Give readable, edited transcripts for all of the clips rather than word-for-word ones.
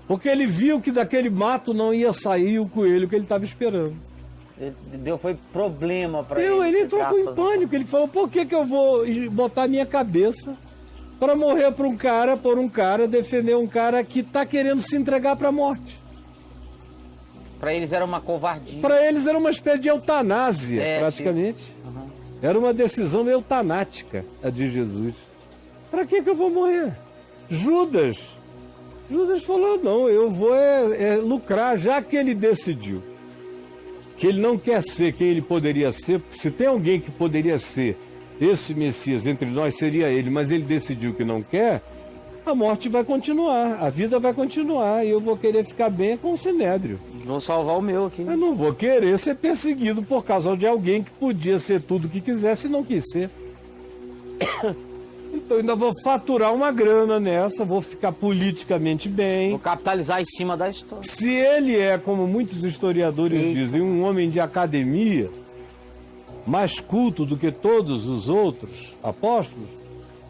Porque ele viu que daquele mato não ia sair o coelho que ele estava esperando. Foi problema para ele. Ele entrou em pânico. Ele falou, por que eu vou botar minha cabeça para morrer por um cara, defender um cara que está querendo se entregar para a morte? Para eles era uma covardia. Para eles era uma espécie de eutanásia, praticamente. Uhum. Era uma decisão eutanática, a de Jesus. Para que eu vou morrer? Judas falou, não, eu vou lucrar, já que ele decidiu que ele não quer ser quem ele poderia ser, porque se tem alguém que poderia ser esse Messias entre nós, seria ele, mas ele decidiu que não quer, a morte vai continuar, a vida vai continuar, e eu vou querer ficar bem com o Sinédrio. Vou salvar o meu aqui. Eu não vou querer ser perseguido por causa de alguém que podia ser tudo o que quisesse e não quis ser. Então ainda vou faturar uma grana nessa, vou ficar politicamente bem. Vou capitalizar em cima da história. Se ele é, como muitos historiadores dizem, um homem de academia, mais culto do que todos os outros apóstolos,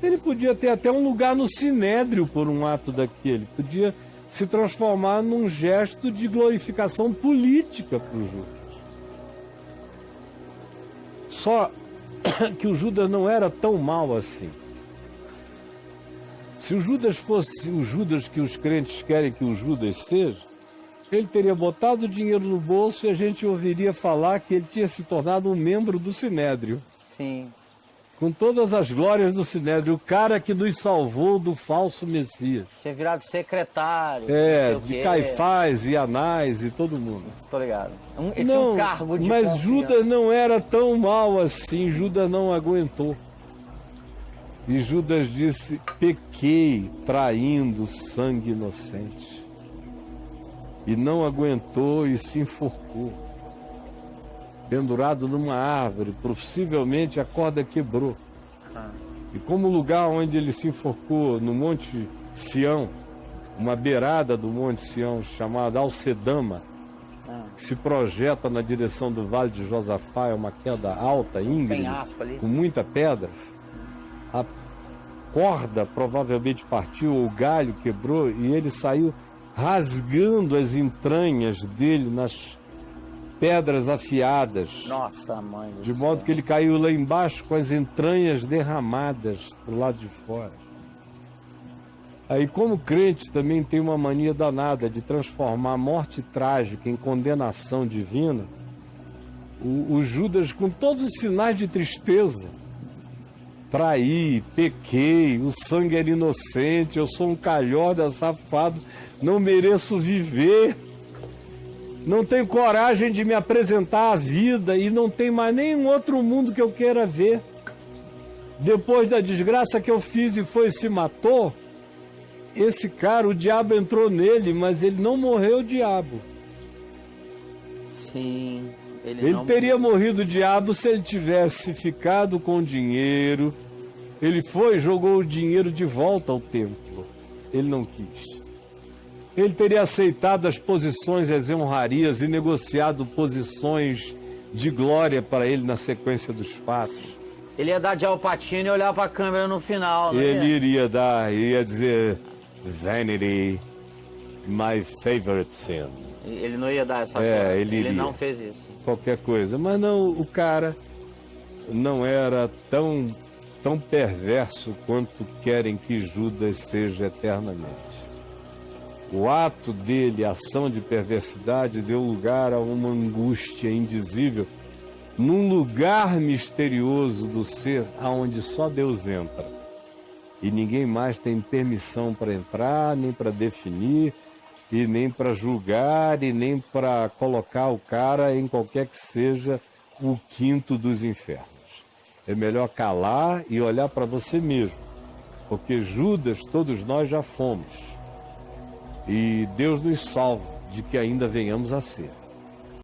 ele podia ter até um lugar no Sinédrio por um ato daquele. Podia se transformar num gesto de glorificação política para o Judas. Só que o Judas não era tão mal assim. Se o Judas fosse o Judas que os crentes querem que o Judas seja, ele teria botado o dinheiro no bolso e a gente ouviria falar que ele tinha se tornado um membro do Sinédrio. Sim. Com todas as glórias do Sinédrio, o cara que nos salvou do falso Messias. Tinha virado secretário. De Caifás e Anás e todo mundo. Estou ligado. Ele tinha um cargo de mas confiança. Judas não era tão mal assim, Judas não aguentou. E Judas disse, pequei traindo sangue inocente. E não aguentou e se enforcou. Pendurado numa árvore, possivelmente a corda quebrou. E como o lugar onde ele se enforcou, no Monte Sião, uma beirada do Monte Sião, chamada Alcedama, que se projeta na direção do Vale de Josafá, é uma queda alta, íngreme, com muita pedra. A corda provavelmente partiu, ou o galho quebrou, e ele saiu rasgando as entranhas dele nas pedras afiadas. Nossa, mãe do de céu. modo que ele caiu lá embaixo com as entranhas derramadas do lado de fora. Aí, como crente, também tem uma mania danada de transformar a morte trágica em condenação divina. O Judas, com todos os sinais de tristeza, traí, pequei, o sangue era inocente, eu sou um calhorda safado, não mereço viver, não tenho coragem de me apresentar à vida e não tem mais nenhum outro mundo que eu queira ver. Depois da desgraça que eu fiz e foi e se matou, esse cara, o diabo entrou nele, mas ele não morreu o diabo. Sim. Ele teria morrido o diabo se ele tivesse ficado com o dinheiro. Ele foi e jogou o dinheiro de volta ao templo. Ele não quis. Ele teria aceitado as posições e as honrarias e negociado posições de glória para ele na sequência dos fatos. Ele ia dar de Al Pacino e olhar para a câmera no final, né? Ele iria dar, ia dizer, vanity, my favorite sin. Ele não ia dar essa coisa. Ele não fez isso. Qualquer coisa, mas não, o cara não era tão perverso quanto querem que Judas seja eternamente. O ato dele, a ação de perversidade, deu lugar a uma angústia indizível num lugar misterioso do ser aonde só Deus entra. E ninguém mais tem permissão para entrar, nem para definir, e nem para julgar, e nem para colocar o cara em qualquer que seja o quinto dos infernos. É melhor calar e olhar para você mesmo, porque Judas todos nós já fomos. E Deus nos salva de que ainda venhamos a ser.